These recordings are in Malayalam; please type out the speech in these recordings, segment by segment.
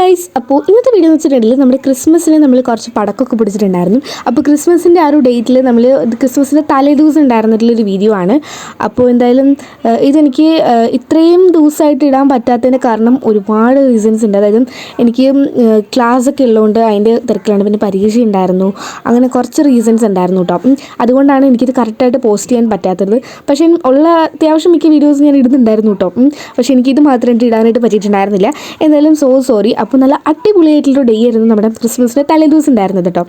ഗൈസ്, അപ്പോൾ ഇന്നത്തെ വീഡിയോ എന്ന് വെച്ചിട്ടുണ്ടെങ്കിൽ നമ്മുടെ ക്രിസ്മസിന് നമ്മൾ കുറച്ച് പടക്കമൊക്കെ പിടിച്ചിട്ടുണ്ടായിരുന്നു. അപ്പോൾ ക്രിസ്മസിൻ്റെ ആ ഒരു ഡേറ്റിൽ നമ്മൾ ക്രിസ്മസിൻ്റെ തലേ ദിവസം ഉണ്ടായിരുന്നിട്ടുള്ളൊരു വീഡിയോ ആണ്. അപ്പോൾ എന്തായാലും ഇതെനിക്ക് ഇത്രയും ദിവസമായിട്ട് ഇടാൻ പറ്റാത്തതിന് കാരണം ഒരുപാട് റീസൺസ് ഉണ്ട്. അതായത് എനിക്ക് ക്ലാസ്സൊക്കെ ഉള്ളതുകൊണ്ട് അതിൻ്റെ തിരക്കിലാണ്, പിന്നെ പരീക്ഷ ഉണ്ടായിരുന്നു, അങ്ങനെ കുറച്ച് റീസൺസ് ഉണ്ടായിരുന്നു കേട്ടോ. അതുകൊണ്ടാണ് എനിക്കിത് കറക്റ്റായിട്ട് പോസ്റ്റ് ചെയ്യാൻ പറ്റാത്തത്. പക്ഷേ ഉള്ള അത്യാവശ്യം മിക്ക വീഡിയോസ് ഞാൻ ഇടുന്നുണ്ടായിരുന്നു കേട്ടോ. പക്ഷേ എനിക്കിത് മാത്രമായിട്ട് ഇടാനായിട്ട് പറ്റിയിട്ടുണ്ടായിരുന്നില്ല. എന്തായാലും സോറി. അപ്പോൾ നല്ല അടിപൊളിയായിട്ടുള്ള ഡേ ആയിരുന്നു നമ്മുടെ ക്രിസ്മസിൻ്റെ തലേ ദിവസം ഉണ്ടായിരുന്നത് കേട്ടോ.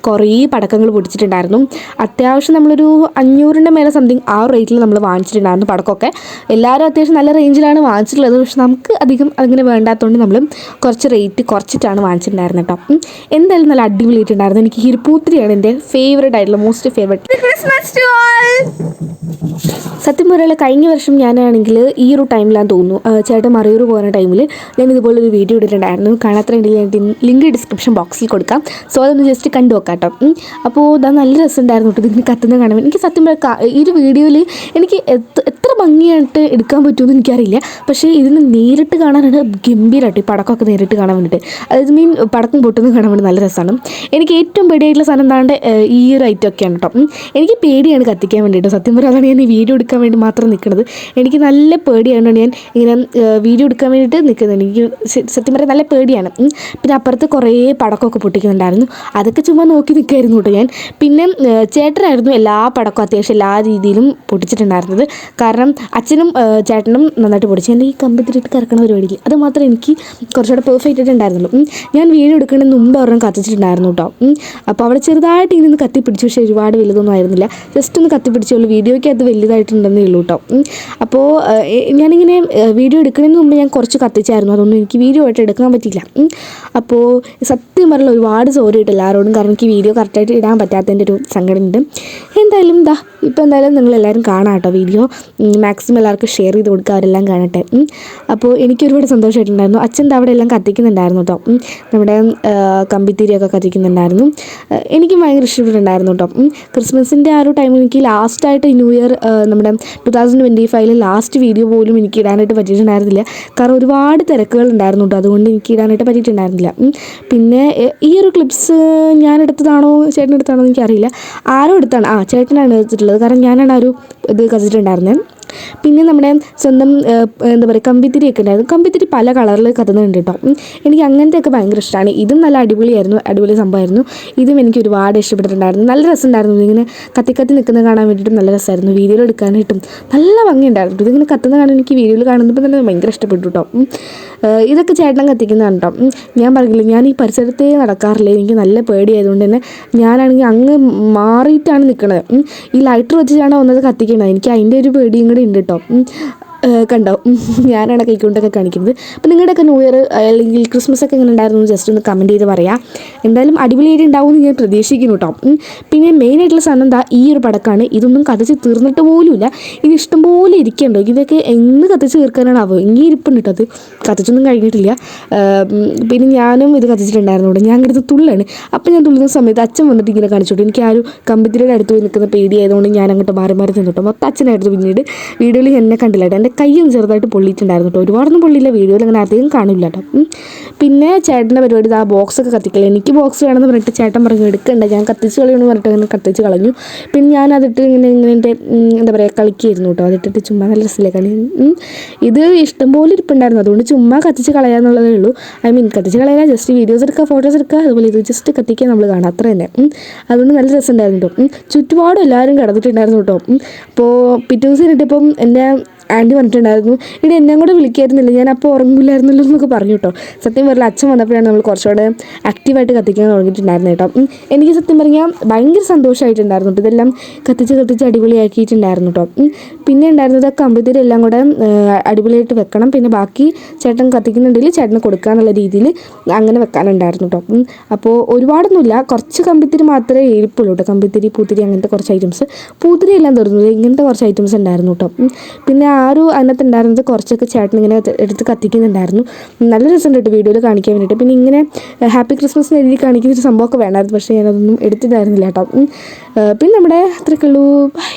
കുറേ പടക്കങ്ങൾ പൊടിച്ചിട്ടുണ്ടായിരുന്നു. അത്യാവശ്യം നമ്മളൊരു 500ൻ്റെ മേലെ സംതിങ് ആ റേറ്റിൽ നമ്മൾ വാങ്ങിച്ചിട്ടുണ്ടായിരുന്നു പടക്കമൊക്കെ. എല്ലാവരും അത്യാവശ്യം നല്ല റേഞ്ചിലാണ് വാങ്ങിച്ചിട്ടുള്ളത്. പക്ഷെ നമുക്ക് അധികം അങ്ങനെ വേണ്ടാത്തതുകൊണ്ട് നമ്മൾ കുറച്ച് റേറ്റ് കുറച്ചിട്ടാണ് വാങ്ങിച്ചിട്ടുണ്ടായിരുന്നത് കേട്ടോ. എന്തായാലും നല്ല അടിപൊളിയായിട്ടുണ്ടായിരുന്നു. എനിക്ക് ഹിർപൂത്തിരിയാണ് എൻ്റെ ഫേവറേറ്റ് ആയിട്ടുള്ള most favourite Christmas to all. സത്യം പറയുക, കഴിഞ്ഞ വർഷം ഞാനാണെങ്കിൽ ഈ ഒരു ടൈമിലാന്ന് തോന്നുന്നു ചേട്ടൻ മറയൂർ പോകുന്ന ടൈമിൽ ഞാൻ ഇതുപോലൊരു വീഡിയോ ഇട്ടിട്ടുണ്ടായിരുന്നു. കാണാത്തതുണ്ടെങ്കിൽ ഞാൻ ലിങ്ക് ഡിസ്ക്രിപ്ഷൻ ബോക്സിൽ കൊടുക്കാം. സോ അതൊന്ന് ജസ്റ്റ് കണ്ടു നോക്കാം കേട്ടോ. അപ്പോൾ ഇതാ നല്ല രസമുണ്ടായിരുന്നു കേട്ടോ ഇതിന് കത്തുന്നത് കാണാൻ. എനിക്ക് സത്യം പറയുക ഈ ഒരു വീഡിയോയിൽ എനിക്ക് എത്ര ഭംഗിയായിട്ട് എടുക്കാൻ പറ്റുമെന്ന് എനിക്കറിയില്ല. പക്ഷേ ഇതിന് നേരിട്ട് കാണാനാണ് ഗംഭീരമായിട്ട് ഈ പടക്കമൊക്കെ നേരിട്ട് കാണാൻ വേണ്ടിയിട്ട്, അതായത് പടക്കം പൊട്ടുന്നത് കാണാൻ വേണ്ടി നല്ല രസമാണ്. എനിക്ക് ഏറ്റവും പേടിയായിട്ടുള്ള സാധനം എന്താണ്ട് ഈ ഒരു ഐറ്റമൊക്കെയാണ് കേട്ടോ. എനിക്ക് പേടിയാണ് കത്തിക്കാൻ വേണ്ടിയിട്ട്. സത്യം പറയുക അതാണ് ഞാൻ ഈ വീഡിയോ എടുക്കാൻ വേണ്ടി മാത്രം നിൽക്കുന്നത്. എനിക്ക് നല്ല പേടിയായതുകൊണ്ട് ഞാൻ ഇങ്ങനെ വീഡിയോ എടുക്കാൻ വേണ്ടിയിട്ട് നിൽക്കുന്നത്. എനിക്ക് സത്യം പറയാൻ നല്ല പേടിയാണ്. പിന്നെ അപ്പുറത്ത് കുറേ പടക്കമൊക്കെ പൊട്ടിക്കുന്നുണ്ടായിരുന്നു. അതൊക്കെ ചുമ്മാ നോക്കി നിൽക്കുമായിരുന്നു കേട്ടോ ഞാൻ. പിന്നെ ചേട്ടനായിരുന്നു എല്ലാ പടക്കവും അത്യാവശ്യം എല്ലാ രീതിയിലും പൊട്ടിച്ചിട്ടുണ്ടായിരുന്നത്. കാരണം അച്ഛനും ചേട്ടനും നന്നായിട്ട് പൊടിച്ചു. എൻ്റെ ഈ കമ്പിത്തിരിട്ട് കറക്കണ പരിപാടിക്ക് അത് മാത്രമേ എനിക്ക് കുറച്ചുകൂടെ പെർഫെക്റ്റ് ആയിട്ട് ഉണ്ടായിരുന്നുള്ളൂ. ഞാൻ വീഡിയോ എടുക്കുന്നതിന് മുമ്പ് ഒരെണ്ണം കത്തിച്ചിട്ടുണ്ടായിരുന്നു കേട്ടോ. അപ്പോൾ അവിടെ ചെറുതായിട്ട് ഇങ്ങനെ കത്തിപ്പിടിച്ചു. പക്ഷേ ഒരുപാട് വലുതൊന്നും ആയിരുന്നില്ല, ജസ്റ്റ് ഒന്ന് കത്തിപ്പിടിച്ചുള്ളൂ. വീഡിയോയ്ക്ക് അത് വലുതായിട്ടുണ്ടെന്നേ ഉള്ളൂ കേട്ടോ. അപ്പോൾ ഞാനിങ്ങനെ വീഡിയോ എടുക്കുന്നതിന് മുമ്പ് ഞാൻ കുറച്ച് കത്തിച്ചായിരുന്നു. അതൊന്നും എനിക്ക് വീഡിയോ ആയിട്ട് എടുക്കാൻ പറ്റിയില്ല. അപ്പോൾ സത്യം പറഞ്ഞാൽ ഒരുപാട് സോറി ആയിട്ട് എല്ലാവരോടും. കാരണം എനിക്ക് വീഡിയോ കറക്റ്റായിട്ട് ഇടാൻ പറ്റാത്തതിൻ്റെ ഒരു സങ്കടമുണ്ട്. എന്തായാലും ഇപ്പോൾ എന്തായാലും നിങ്ങളെല്ലാവരും കാണാം കേട്ടോ വീഡിയോ. മാക്സിമം എല്ലാവർക്കും ഷെയർ ചെയ്ത് കൊടുക്കുക, അവരെല്ലാം കാണട്ടെ. അപ്പോൾ എനിക്ക് ഒരുപാട് സന്തോഷമായിട്ടുണ്ടായിരുന്നു. അച്ഛൻ അവിടെ എല്ലാം കത്തിക്കുന്നുണ്ടായിരുന്നു കേട്ടോ. നമ്മുടെ കമ്പിത്തിരിയൊക്കെ കത്തിക്കുന്നുണ്ടായിരുന്നു. എനിക്ക് ഭയങ്കര ഇഷ്ടപ്പെട്ടിട്ടുണ്ടായിരുന്നു കേട്ടോ. ക്രിസ്മസിൻ്റെ ആ ഒരു ടൈമിൽ എനിക്ക് ലാസ്റ്റായിട്ട് ന്യൂ ഇയർ നമ്മുടെ 2025 ലാസ്റ്റ് വീഡിയോ പോലും എനിക്ക് ഇടാനായിട്ട് പറ്റിയിട്ടുണ്ടായിരുന്നില്ല. കാരണം ഒരുപാട് തിരക്കുകൾ ഉണ്ടായിരുന്നു കേട്ടോ. അതുകൊണ്ട് എനിക്ക് ഇടാനായിട്ട് പറ്റിയിട്ടുണ്ടായിരുന്നില്ല. പിന്നെ ഈ ഒരു ക്ലിപ്സ് ഞാൻ എടുത്തതാണോ ചേട്ടൻ എടുത്താണോ എനിക്കറിയില്ല. ആരോ എടുത്താണ്, ചേട്ടനാണ് എടുത്തിട്ടുള്ളത്. കാരണം ഞാനാണ് ആ ഒരു ഇത് കത്തിച്ചിട്ടുണ്ടായിരുന്നത്. പിന്നെ നമ്മുടെ സ്വന്തം എന്താ പറയുക കമ്പിത്തിരിയൊക്കെ ഉണ്ടായിരുന്നു. കമ്പിത്തിരി പല കളറിൽ കത്തുന്നുണ്ട് കേട്ടോ. എനിക്ക് അങ്ങനത്തെയൊക്കെ ഭയങ്കര ഇഷ്ടമാണ്. ഇതും നല്ല അടിപൊളി സംഭവമായിരുന്നു. ഇതും എനിക്ക് ഒരുപാട് ഇഷ്ടപ്പെട്ടിട്ടുണ്ടായിരുന്നു. നല്ല രസമുണ്ടായിരുന്നു. ഇതിങ്ങനെ കത്തി നിൽക്കുന്നത് കാണാൻ വേണ്ടിയിട്ടും നല്ല രസമായിരുന്നു. വീഡിയോയിൽ എടുക്കാനായിട്ടും നല്ല ഭംഗിയുണ്ടായിരുന്നു. ഇതിങ്ങനെ കത്തുന്ന കാണാൻ എനിക്ക് വീഡിയോയിൽ കാണുന്നപ്പോൾ തന്നെ ഭയങ്കര ഇഷ്ടപ്പെട്ടു കേട്ടോ. ഇതൊക്കെ ചേട്ടൻ കത്തിക്കുന്നതാണ് കേട്ടോ. ഞാൻ പറഞ്ഞില്ല, ഞാൻ ഈ പരിസരത്തേ നടക്കാറില്ല. എനിക്ക് നല്ല പേടിയായതുകൊണ്ട് തന്നെ ഞാനാണെങ്കിൽ അങ്ങ് മാറിയിട്ടാണ് നിൽക്കുന്നത്. ഈ ലൈറ്റർ വെച്ചിട്ടാണ് വന്നത് കത്തിക്കുന്നത്. എനിക്ക് അതിൻ്റെ ഒരു പേടിയും കൂടി ഉണ്ട് കേട്ടോ. കണ്ടോ, ഞാനാണ് കൈക്കൊണ്ടൊക്കെ കാണിക്കുന്നത്. അപ്പോൾ നിങ്ങളുടെയൊക്കെ ന്യൂ ഇയർ അല്ലെങ്കിൽ ക്രിസ്മസ് ഒക്കെ എങ്ങനെ ഉണ്ടായിരുന്നു ജസ്റ്റ് ഒന്ന് കമൻറ്റ് ചെയ്ത് പറയാം. എന്തായാലും അടിപൊളിയായിട്ട് ഉണ്ടാവുമെന്ന് ഞാൻ പ്രതീക്ഷിക്കുന്നു കേട്ടോ. പിന്നെ മെയിനായിട്ടുള്ള സാധനം എന്താ ഈ ഒരു പടക്കമാണ്. ഇതൊന്നും കത്തിച്ച് തീർന്നിട്ട് പോലുമില്ല. ഇത് ഇഷ്ടംപോലെ ഇരിക്കണ്ടോ. ഇതൊക്കെ എന്ന് കത്തിച്ച് തീർക്കാനാണ് ആവുക. ഇങ്ങനെ ഇരിപ്പുണ്ട് കേട്ടോ. അത് കത്തിച്ചൊന്നും കഴിഞ്ഞിട്ടില്ല. പിന്നെ ഞാനും ഇത് കത്തിച്ചിട്ടുണ്ടായിരുന്നു കേട്ടോ. ഞാൻ കിടന്ന് തുള്ളാണ്. അപ്പോൾ ഞാൻ തുള്ളുന്ന സമയത്ത് അച്ഛൻ വന്നിട്ട് ഇങ്ങനെ കാണിച്ചോട്ടെ. എനിക്ക് ആ ഒരു കമ്പിത്തിരിയുടെ അടുത്ത് പോയി നിൽക്കുന്ന പേടിയായതുകൊണ്ട് ഞാൻ അങ്ങോട്ട് മാറി നിന്നിട്ടോ. മൊത്തം അച്ഛനായിരുന്നു. പിന്നീട് വീഡിയോയിൽ എന്നെ കണ്ടില്ല കേട്ടോ. എൻ്റെ കൈയൊന്നും ചെറുതായിട്ട് പൊള്ളിയിട്ടുണ്ടായിരുന്നു കേട്ടോ. ഒരുപാടൊന്നും പൊള്ളിയില്ല. വീഡിയോയിൽ അങ്ങനെ അധികം കാണില്ല കേട്ടോ. പിന്നെ ചേട്ടൻ്റെ പരിപാടി ആ ബോക്സൊക്കെ കത്തിക്കില്ല. എനിക്ക് ബോക്സ് വേണമെന്ന് പറഞ്ഞിട്ട് ചേട്ടൻ പറഞ്ഞു എടുക്കണ്ട, ഞാൻ കത്തിച്ച് കളയുമെന്ന് പറഞ്ഞിട്ട് അങ്ങനെ കത്തിച്ച് കളഞ്ഞു. പിന്നെ ഞാൻ അതിട്ട് ഇങ്ങനെ എന്താ പറയുക കളിക്കായിരുന്നു കേട്ടോ. അതിട്ടിട്ട് ചുമ്മാ നല്ല രസമില്ലേ കളി. ഇത് ഇഷ്ടംപോലെ ഇരിപ്പുണ്ടായിരുന്നു. അതുകൊണ്ട് ചുമ്മാ കത്തിച്ച് കളയാന്നുള്ളതേ ഉള്ളൂ. കത്തിച്ച് കളയാൻ ജസ്റ്റ് വീഡിയോസ് എടുക്കുക, ഫോട്ടോസ് എടുക്കുക, അതുപോലെ ഇത് ജസ്റ്റ് കത്തിക്കാൻ നമ്മൾ കാണാം, അത്ര തന്നെ. അതുകൊണ്ട് നല്ല രസമുണ്ടായിരുന്നു കേട്ടോ. ചുറ്റുപാടും എല്ലാവരും കിടന്നിട്ടുണ്ടായിരുന്നു കേട്ടോ. അപ്പോൾ പിറ്റേ ദിവസം ഇട്ടിപ്പം എൻ്റെ ആൻറ്റി പറഞ്ഞിട്ടുണ്ടായിരുന്നു, ഇവിടെ എന്നെ കൂടെ വിളിക്കായിരുന്നില്ല, ഞാൻ അപ്പോൾ ഉറങ്ങില്ലായിരുന്നല്ലോ എന്നൊക്കെ പറഞ്ഞു കേട്ടോ. സത്യം പറഞ്ഞാൽ അച്ഛൻ വന്നപ്പോഴാണ് നമ്മൾ കുറച്ചുകൂടെ ആക്റ്റീവായിട്ട് കത്തിക്കാൻ തുടങ്ങിയിട്ടുണ്ടായിരുന്നു കേട്ടോ. എനിക്ക് സത്യം പറഞ്ഞാൽ ഭയങ്കര സന്തോഷമായിട്ടുണ്ടായിരുന്നു കേട്ടോ. ഇതെല്ലാം കത്തിച്ച് അടിപൊളിയാക്കിയിട്ടുണ്ടായിരുന്നു കേട്ടോ. പിന്നെ ഉണ്ടായിരുന്നത് കമ്പിത്തിരി എല്ലാം കൂടെ അടിപൊളിയായിട്ട് വെക്കണം. പിന്നെ ബാക്കി ചേട്ടൻ കത്തിക്കുന്നുണ്ടെങ്കിൽ ചേട്ടന് കൊടുക്കുക എന്നുള്ള രീതിയിൽ അങ്ങനെ വെക്കാനുണ്ടായിരുന്നു കേട്ടോ. അപ്പോൾ ഒരുപാടൊന്നുമില്ല, കുറച്ച് കമ്പിത്തിരി മാത്രമേ ഇരിപ്പുള്ളൂ കേട്ടോ. കമ്പിത്തിരി, പൂത്തിരി, അങ്ങനത്തെ കുറച്ച് ഐറ്റംസ്. പൂത്തിരി എല്ലാം തീർന്നത്, ഇങ്ങനത്തെ കുറച്ച് ഐറ്റംസ് ഉണ്ടായിരുന്നു കേട്ടോ. പിന്നെ അതിനകത്ത് ഉണ്ടായിരുന്നത് കുറച്ചൊക്കെ ചേട്ടൻ ഇങ്ങനെ എടുത്ത് കത്തിക്കുന്നുണ്ടായിരുന്നു. നല്ല രസമുണ്ട് കേട്ടോ വീഡിയോയിൽ കാണിക്കാൻ വേണ്ടിയിട്ട്. പിന്നെ ഇങ്ങനെ ഹാപ്പി ക്രിസ്മസ് എന്ന് എഴുതി കാണിക്കുന്ന ഒരു സംഭവമൊക്കെ വേണമായിരുന്നു. പക്ഷേ ഞാനതൊന്നും എടുത്തിട്ടായിരുന്നില്ല കേട്ടോ. പിന്നെ നമ്മുടെ അത്രയ്ക്കുള്ളൂ. ബൈ.